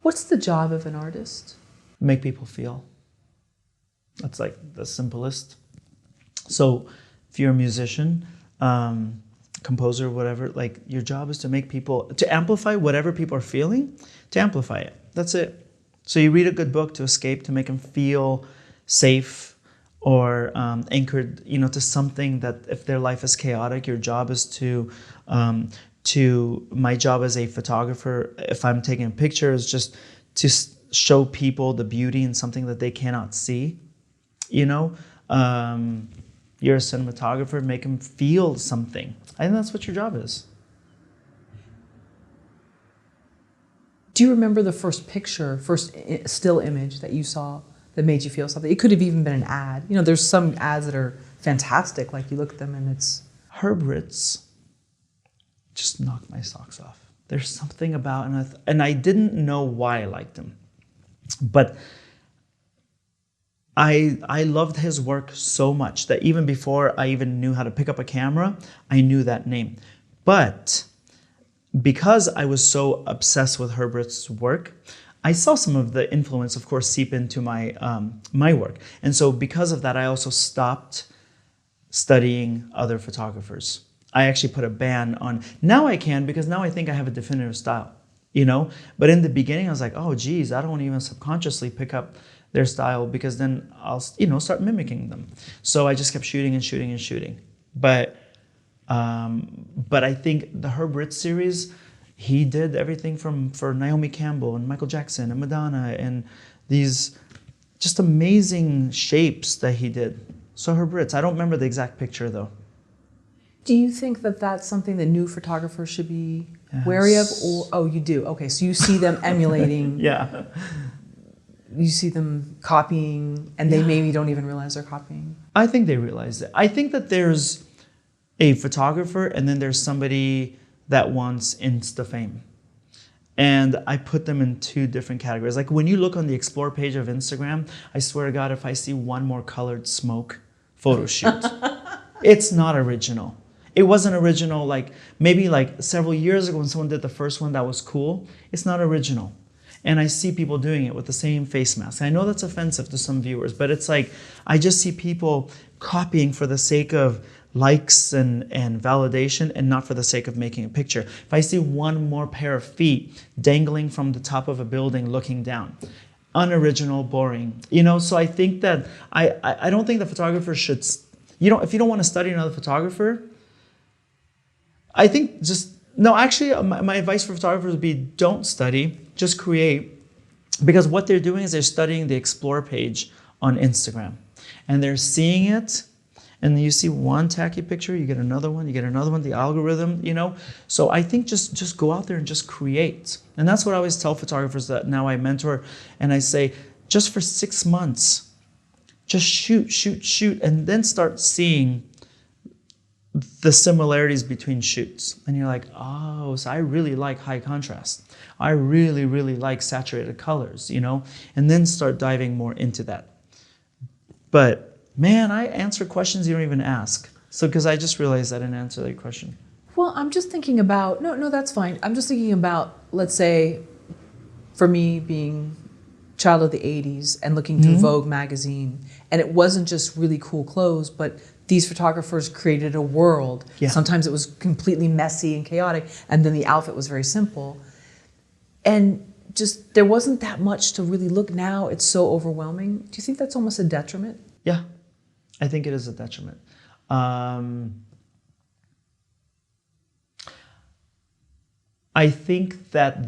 What's the job of an artist? Make people feel. That's like the simplest. So if you're a musician, composer, whatever, like your job is to make people, to amplify whatever people are feeling, to amplify it. That's it. So you read a good book to escape, to make them feel safe or anchored, you know, to something that if their life is chaotic, your job is my job as a photographer, if I'm taking a picture, is just to show people the beauty in something that they cannot see, you know. You're a cinematographer, make them feel something. I think that's what your job is. Do you remember the first picture, first still image that you saw that made you feel something? It could have even been an ad. You know, there's some ads that are fantastic, like you look at them and it's... Herbert's just knocked my socks off. There's something about, and I didn't know why I liked him, but I loved his work so much that even before I even knew how to pick up a camera, I knew that name. But because I was so obsessed with Herbert's work, I saw some of the influence, of course, seep into my my work. And so because of that, I also stopped studying other photographers. I actually put a ban on, now I can, because now I think I have a definitive style, you know? But in the beginning, I was like, oh, geez, I don't want to even subconsciously pick up their style because then I'll, you know, start mimicking them. So I just kept shooting and shooting and shooting. But I think the Herbert series, he did everything for Naomi Campbell and Michael Jackson and Madonna and these just amazing shapes that he did. So Herbert's, I don't remember the exact picture though. Do you think that that's something that new photographers should be wary of? Or, oh, you do. Okay, so you see them emulating. Yeah. You see them copying, and they maybe don't even realize they're copying. I think they realize it. I think that there's a photographer, and then there's somebody that wants Insta fame. And I put them in two different categories. Like when you look on the Explore page of Instagram, I swear to God, if I see one more colored smoke photo shoot, it's not original. It wasn't original, like maybe like several years ago when someone did the first one that was cool. It's not original. And I see people doing it with the same face mask. I know that's offensive to some viewers, but it's like, I just see people copying for the sake of likes and validation and not for the sake of making a picture. If I see one more pair of feet dangling from the top of a building looking down, unoriginal, boring. You know, so I think that, I don't think the photographer should, you know, if you don't want to study another photographer, I think just, no, actually my advice for photographers would be don't study, just create. Because what they're doing is they're studying the Explore page on Instagram. And they're seeing it, and you see one tacky picture, you get another one, the algorithm, you know? So I think just go out there and just create. And that's what I always tell photographers that now I mentor, and I say, just for 6 months, just shoot, and then start seeing the similarities between shoots. And you're like, oh, so I really like high contrast. I really, really like saturated colors, you know? And then start diving more into that. But man, I answer questions you don't even ask. So, because I just realized I didn't answer that question. Well, I'm just thinking about, no, that's fine. I'm just thinking about, let's say, for me being child of the 80s and looking through Vogue magazine, and it wasn't just really cool clothes, but these photographers created a world. Yeah. Sometimes it was completely messy and chaotic, and then the outfit was very simple. And just, there wasn't that much to really look. Now it's so overwhelming. Do you think that's almost a detriment? Yeah, I think it is a detriment. I think that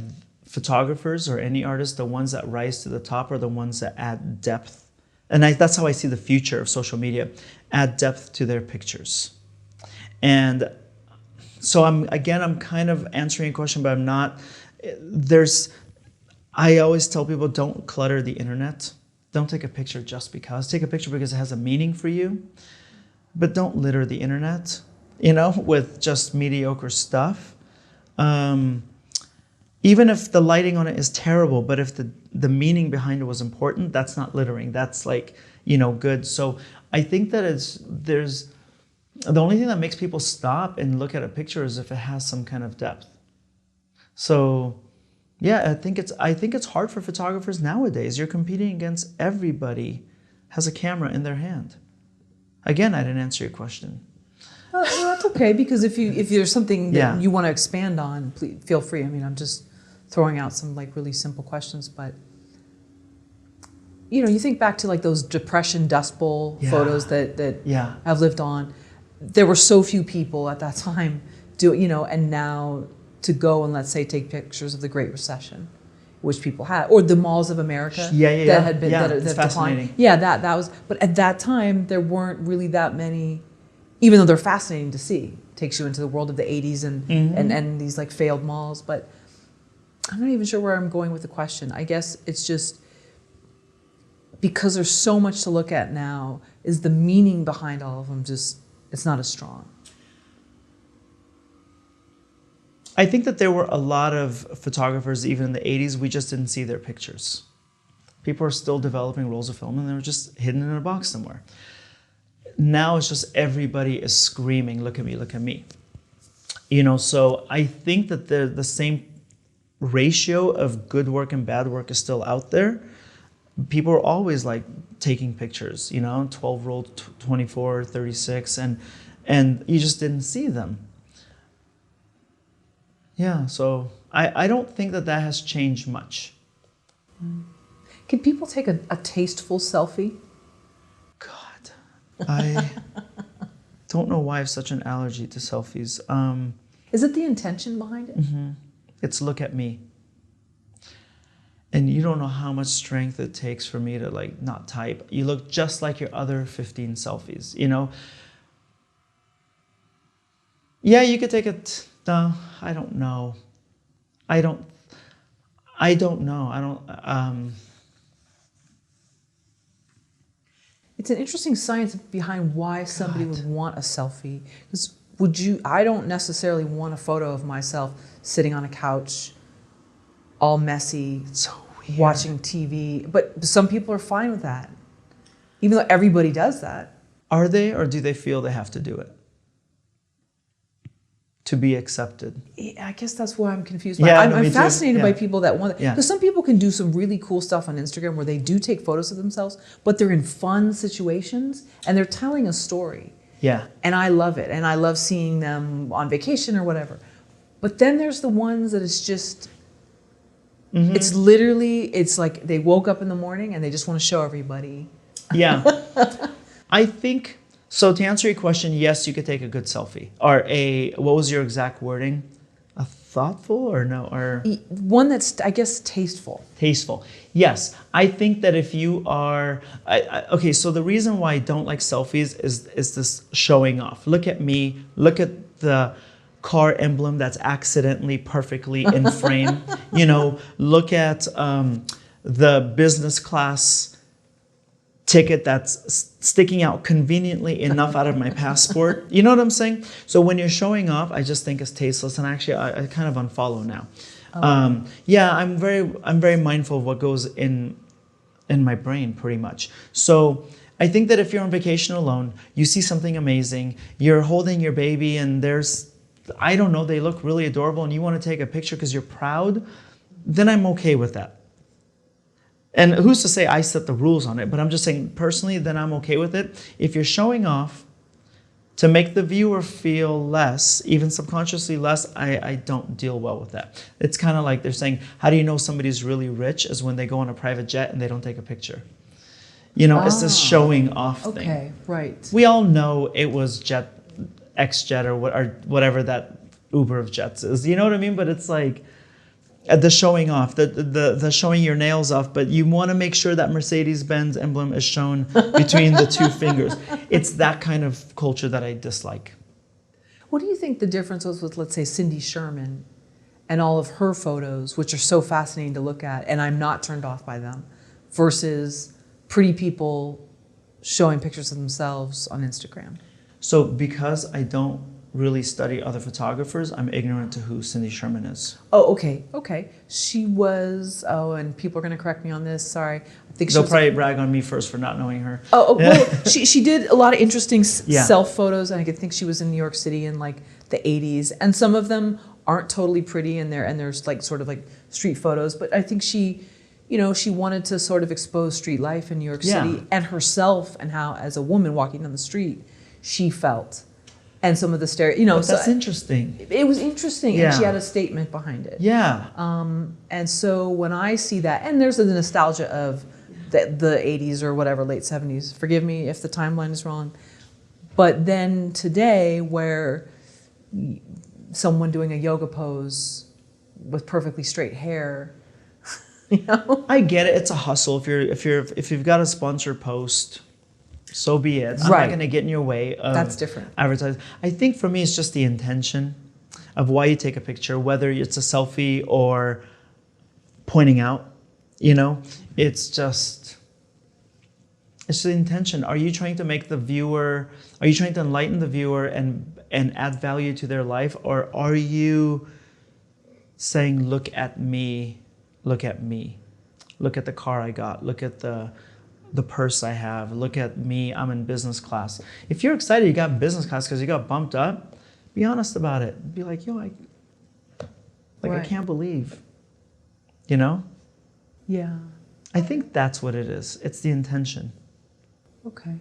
photographers or any artist, the ones that rise to the top are the ones that add depth. And that's how I see the future of social media, add depth to their pictures. And so I'm kind of answering a question, but I'm not. I always tell people, don't clutter the internet. Don't take a picture just because. Take a picture because it has a meaning for you, but don't litter the internet, you know, with just mediocre stuff. Even if the lighting on it is terrible, but if the meaning behind it was important, that's not littering. That's like, you know, good. So I think that there's the only thing that makes people stop and look at a picture is if it has some kind of depth. So Yeah, I think it's hard for photographers nowadays. You're competing against everybody has a camera in their hand. Again, I didn't answer your question. No, that's okay, because if there's something that Yeah. you want to expand on, please feel free. I mean, I'm just throwing out some like really simple questions, but you know, you think back to like those Depression Dust Bowl Yeah. photos that Yeah. I've lived on. There were so few people at that time you know, and now to go and let's say take pictures of the Great Recession, which people had, or the malls of America that had been that it's declined. fascinating. Yeah, that was. But at that time, there weren't really that many, even though they're fascinating to see. Takes you into the world of the '80s and these like failed malls. But I'm not even sure where I'm going with the question. I guess it's just because there's so much to look at now. Is the meaning behind all of them just? It's not as strong. I think that there were a lot of photographers, even in the 80s, we just didn't see their pictures. People are still developing rolls of film and they were just hidden in a box somewhere. Now it's just everybody is screaming, look at me, look at me. You know, so I think that the same ratio of good work and bad work is still out there. People are always like taking pictures, you know, 12 roll, 24, 36, and you just didn't see them. Yeah, so I don't think that has changed much. Can people take a tasteful selfie? God, I don't know why I have such an allergy to selfies. Is it the intention behind it? It's look at me. And you don't know how much strength it takes for me to like not type. You look just like your other 15 selfies, you know? Yeah, you could take it. No, I don't know. I don't know. It's an interesting science behind why somebody would want a selfie. Because I don't necessarily want a photo of myself sitting on a couch, all messy, So weird. watching TV. But some people are fine with that, even though everybody does that. Are they, or do they feel they have to do it to be accepted? I guess that's why I'm confused. Yeah, I'm me too. fascinated by Yeah. people that want it. Yeah. Because some people can do some really cool stuff on Instagram where they do take photos of themselves, but they're in fun situations and they're telling a story. Yeah. And I love it. And I love seeing them on vacation or whatever. But then there's the ones that it's just, it's literally, it's like they woke up in the morning and they just want to show everybody. Yeah. I think, so to answer your question, yes, you could take a good selfie. Or what was your exact wording? A thoughtful or no? Or One that's, I guess, tasteful. tasteful. Yes. I think that if you are, okay, so the reason why I don't like selfies is this showing off. Look at me, look at the car emblem that's accidentally perfectly in frame. You know, look at the business class ticket that's sticking out conveniently enough out of my passport. You know what I'm saying? So when you're showing off, I just think it's tasteless, and actually I kind of unfollow now. Yeah, I'm very mindful of what goes in my brain pretty much. So I think that if you're on vacation alone, you see something amazing, you're holding your baby and there's, I don't know, they look really adorable and you want to take a picture because you're proud, then I'm okay with that. And who's to say I set the rules on it, but I'm just saying personally, then I'm okay with it. If you're showing off to make the viewer feel less, even subconsciously less, I don't deal well with that. It's kind of like they're saying, how do you know somebody's really rich is when they go on a private jet and they don't take a picture. You know, it's this showing off thing. Okay, right. We all know it was XJet or whatever that Uber of jets is. You know what I mean? But it's like, the showing off, the showing your nails off, but you want to make sure that Mercedes-Benz emblem is shown between the two fingers. It's that kind of culture that I dislike. What do you think the difference was with, let's say, Cindy Sherman and all of her photos, which are so fascinating to look at, and I'm not turned off by them, versus pretty people showing pictures of themselves on Instagram? So because I don't really study other photographers, I'm ignorant to who Cindy Sherman is. Oh, okay. She was, and people are going to correct me on this, sorry. I think They'll probably brag on me first for not knowing her. Well, she did a lot of interesting Yeah. self photos, and I think she was in New York City in like the 80s, and some of them aren't totally pretty, and there's like sort of like street photos, but I think she, she wanted to sort of expose street life in New York Yeah. City and herself and how, as a woman walking down the street, she felt. And some of the But that's interesting. It was interesting, Yeah. and she had a statement behind it. Yeah. And so when I see that, and there's the nostalgia of the 80s or whatever, late 70s, forgive me if the timeline is wrong, but then today where someone doing a yoga pose with perfectly straight hair, I get it. It's a hustle. If you've got a sponsored post, so be it. I'm Right. not going to get in your way of That's different. advertising. I think for me, it's just the intention of why you take a picture, whether it's a selfie or pointing out. It's just the intention. Are you trying to make the viewer? Are you trying to enlighten the viewer and add value to their life, or are you saying, "Look at me, look at me, look at the car I got, look at the purse I have, look at me, I'm in business class." If you're excited you got business class because you got bumped up, be honest about it. Be like, "Yo, I Right. can't believe," Yeah. I think that's what it is. It's the intention. Okay.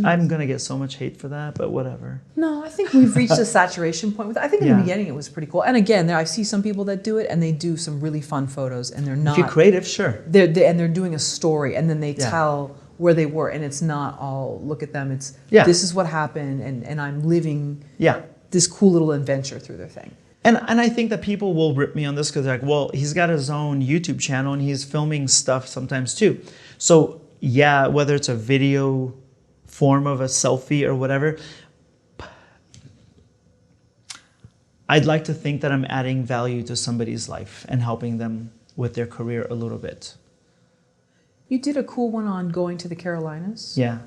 I'm gonna get so much hate for that, but whatever. No, I think we've reached a saturation point with it. I think in Yeah. the beginning it was pretty cool. And again, I see some people that do it and they do some really fun photos and they're not. If you're creative, sure. They're doing a story and then they Yeah. tell where they were and it's not all look at them. It's Yeah. this is what happened and I'm living Yeah. this cool little adventure through their thing. And I think that people will rip me on this because they're like, well, he's got his own YouTube channel and he's filming stuff sometimes too. So yeah, whether it's a video form of a selfie or whatever, I'd like to think that I'm adding value to somebody's life and helping them with their career a little bit. You did a cool one on going to the Carolinas. Yeah.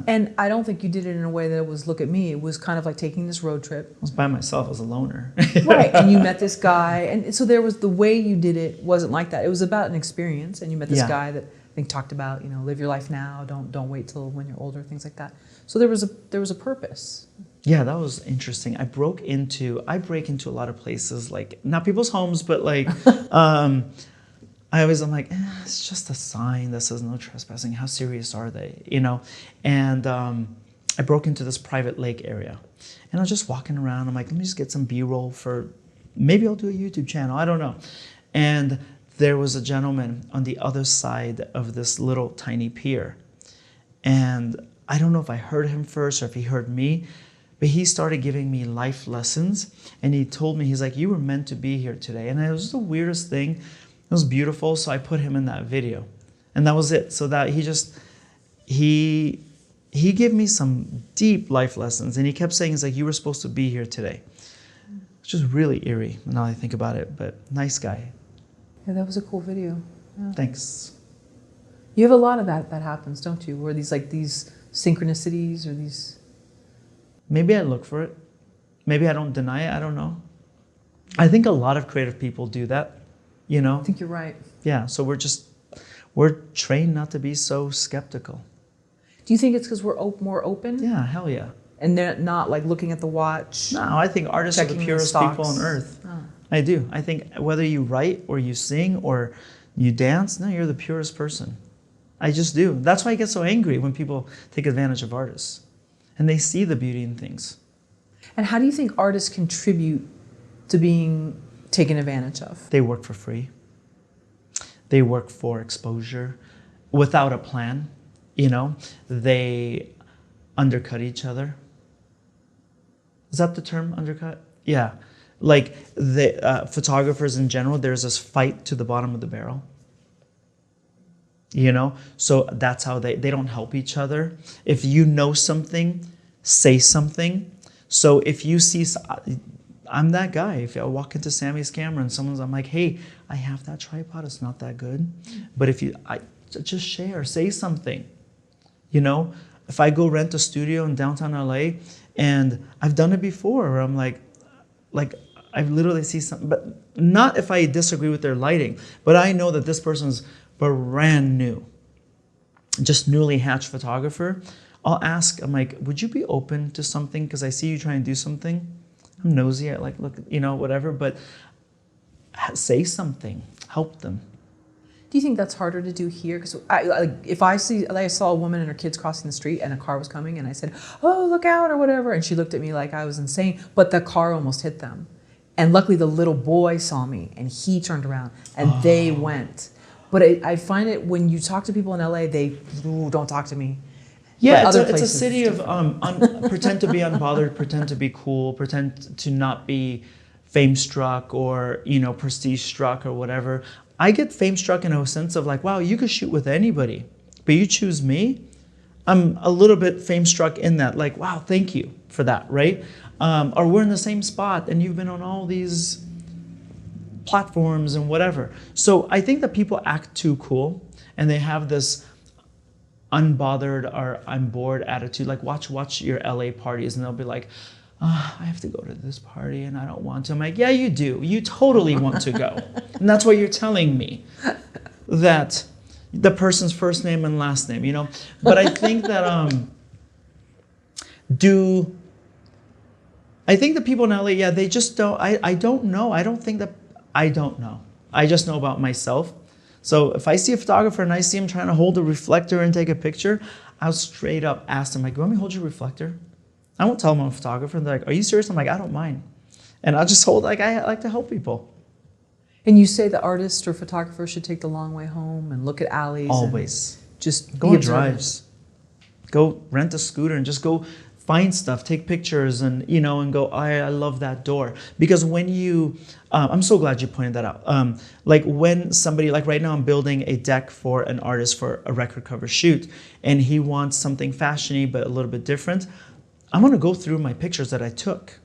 And I don't think you did it in a way that was look at me. It was kind of like taking this road trip. I was by myself as a loner. Right. And you met this guy. And so there was the way you did it wasn't like that. It was about an experience. And you met this Yeah. guy that I think talked about, live your life now. Don't wait till when you're older, things like that. So there was a purpose. Yeah, that was interesting. I break into a lot of places, like not people's homes, but like I'm like, it's just a sign that says no trespassing. How serious are they? And I broke into this private lake area, and I was just walking around. I'm like, let me just get some B-roll for, maybe I'll do a YouTube channel. I don't know. And there was a gentleman on the other side of this little tiny pier, and I don't know if I heard him first or if he heard me, but he started giving me life lessons, and he told me, he's like, you were meant to be here today. And it was the weirdest thing. It was beautiful, so I put him in that video, and that was it. So that he gave me some deep life lessons, and he kept saying, he's like, you were supposed to be here today, which is really eerie now that I think about it, but nice guy. Yeah, that was a cool video. Yeah. Thanks. You have a lot of that happens, don't you? Where these synchronicities or these. Maybe I look for it. Maybe I don't deny it. I don't know. I think a lot of creative people do that, I think you're right. Yeah, so we're trained not to be so skeptical. Do you think it's because we're more open? Yeah, hell yeah. And they're not like looking at the watch? No, I think artists are the Checking the purest people stocks. on earth. Oh. I do. I think whether you write or you sing or you dance, no, you're the purest person. I just do. That's why I get so angry when people take advantage of artists and they see the beauty in things. And how do you think artists contribute to being taken advantage of? They work for free. They work for exposure without a plan. They undercut each other. Is that the term, undercut? Yeah. Like the photographers in general, there's this fight to the bottom of the barrel. So that's how they don't help each other. If you know something, say something. So if you see, I'm that guy. If I walk into Sammy's camera and I'm like, hey, I have that tripod, it's not that good. But I just share, say something. If I go rent a studio in downtown LA, and I've done it before, where I'm like I literally see something, but not if I disagree with their lighting, but I know that this person's brand new, just newly hatched photographer. I'll ask, I'm like, would you be open to something? Because I see you trying to do something. I'm nosy, I look, whatever, but say something. help them. Do you think that's harder to do here? Because if I saw a woman and her kids crossing the street and a car was coming and I said, "Oh, look out," or whatever, and she looked at me like I was insane, but the car almost hit them. And luckily the little boy saw me and he turned around and they went. But I find it when you talk to people in LA, they don't talk to me. Yeah, it's a city of pretend to be unbothered, pretend to be cool, pretend to not be fame struck or, prestige struck or whatever. I get fame struck in a sense of like, wow, you could shoot with anybody, but you choose me. I'm a little bit fame struck in that, like, wow, thank you for that, right? Or we're in the same spot and you've been on all these platforms and whatever. So I think that people act too cool and they have this unbothered or I'm bored attitude. Like watch your LA parties and they'll be like, I have to go to this party and I don't want to. I'm like, yeah, you do. You totally want to go. And that's what you're telling me. That the person's first name and last name, But I think that I think the people in LA, yeah, they just don't, I don't know. I don't know. I just know about myself. So if I see a photographer and I see him trying to hold a reflector and take a picture, I'll straight up ask them, like, you want me to hold your reflector? I won't tell them I'm a photographer. And they're like, are you serious? I'm like, I don't mind. And I'll just hold, like, I like to help people. And you say the artist or photographer should take the long way home and look at alleys. Always. And just go on drives. Go rent a scooter and just go find stuff, take pictures and, and go, I love that door. Because when you, I'm so glad you pointed that out. Like when somebody, like right now I'm building a deck for an artist for a record cover shoot and he wants something fashiony but a little bit different. I'm going to go through my pictures that I took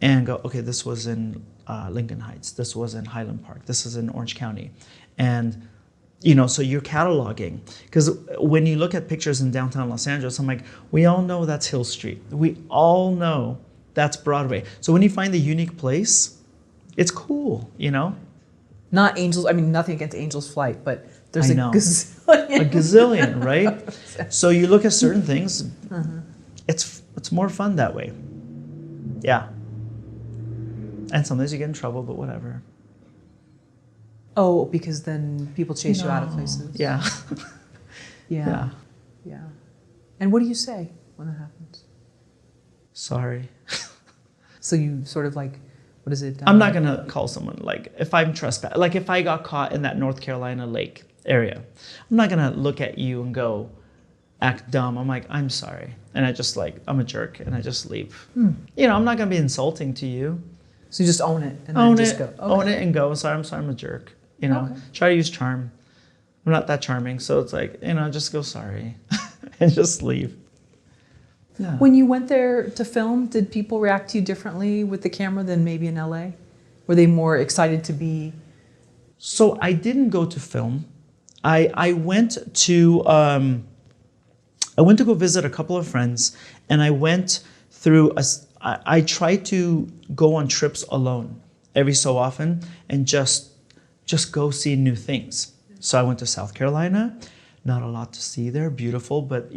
and go, okay, this was in Lincoln Heights. This was in Highland Park. This is in Orange County. And, so you're cataloging. Because when you look at pictures in downtown Los Angeles, I'm like, we all know that's Hill Street. We all know that's Broadway. So when you find the unique place, it's cool, Not Angels, nothing against Angel's Flight, but there's a gazillion. A gazillion, right? So you look at certain things, it's more fun that way. Yeah. And sometimes you get in trouble, but whatever. Oh, because then people chase you out of places. Yeah. Yeah. And what do you say when that happens? Sorry. So you sort of like, what is it? I'm not going to call someone, like, if I'm trespassing. Like, if I got caught in that North Carolina lake area, I'm not going to look at you and go, act dumb. I'm like, I'm sorry. And I just I'm a jerk and I just leave. I'm not going to be insulting to you. So you just own it and own then just it, go. Okay. Own it and go. I'm sorry, I'm a jerk. Try to use charm. I'm not that charming. So it's like, just go sorry and just leave. Yeah. When you went there to film, did people react to you differently with the camera than maybe in LA? Were they more excited to be? So I didn't go to film. I went to go visit a couple of friends and I went through I try to go on trips alone every so often and just go see new things. So I went to South Carolina, not a lot to see there, beautiful, but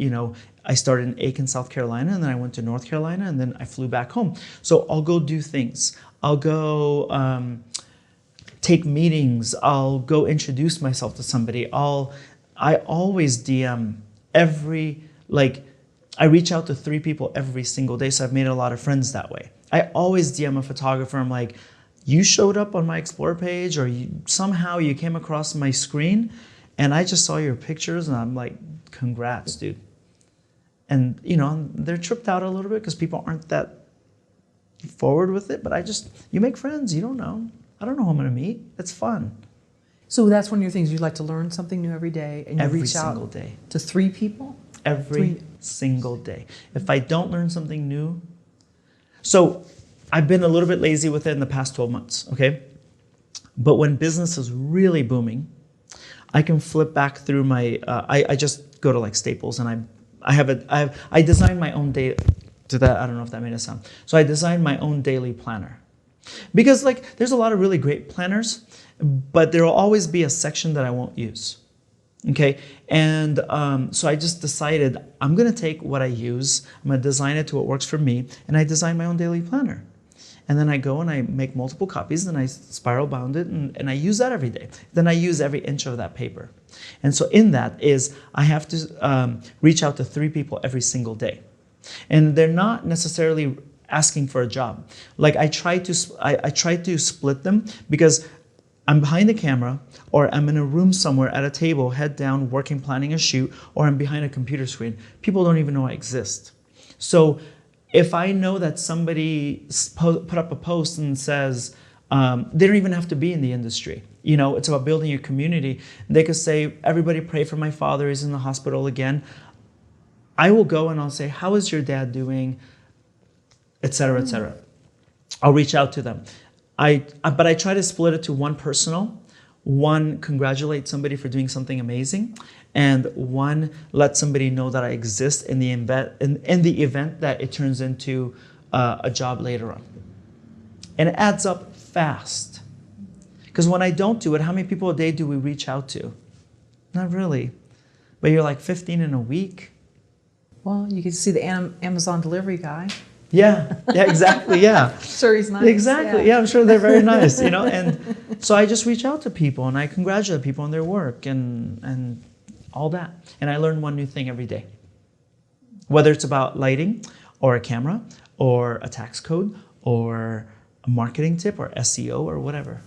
I started in Aiken, South Carolina, and then I went to North Carolina, and then I flew back home. So I'll go do things. I'll go take meetings. I'll go introduce myself to somebody. I always DM I reach out to 3 people every single day, so I've made a lot of friends that way. I always DM a photographer. I'm like, you showed up on my Explore page or somehow you came across my screen and I just saw your pictures and I'm like, congrats, dude. And, they're tripped out a little bit because people aren't that forward with it, but you make friends. You don't know. I don't know who I'm going to meet. It's fun. So that's one of your things. You like to learn something new every day and you reach out every single day to 3 people? Every single day. If I don't learn something new, so I've been a little bit lazy with it in the past 12 months, okay? But when business is really booming, I can flip back through my, I just go to like Staples and I design my own day. I don't know if that made a sound. So I designed my own daily planner. Because there's a lot of really great planners, but there will always be a section that I won't use. Okay, and so I just decided I'm going to take what I use, I'm going to design it to what works for me, and I designed my own daily planner. and then I go and I make multiple copies, and I spiral bound it, and I use that every day. Then I use every inch of that paper. And so in that is I have to reach out to 3 people every single day. And they're not necessarily asking for a job. Like I try to split them, because I'm behind the camera, or I'm in a room somewhere at a table, head down, working, planning a shoot, or I'm behind a computer screen. People don't even know I exist. So if I know that somebody put up a post and says, they don't even have to be in the industry. You know, it's about building your community. They could say, everybody pray for my father, he's in the hospital again. I will go and I'll say, how is your dad doing? Et cetera, et cetera. I'll reach out to them. But I try to split it to one personal, one congratulate somebody for doing something amazing, and one let somebody know that I exist in the event that it turns into a job later on. And it adds up fast. Because when I don't do it, how many people a day do we reach out to? Not really. But you're like 15 in a week. Well, you can see the Amazon delivery guy. Yeah, exactly, yeah. Sure, he's nice. Exactly, yeah, I'm sure they're very nice, you know. And so I just reach out to people and I congratulate people on their work and all that. And I learn one new thing every day. Whether it's about lighting or a camera or a tax code or a marketing tip or SEO or whatever.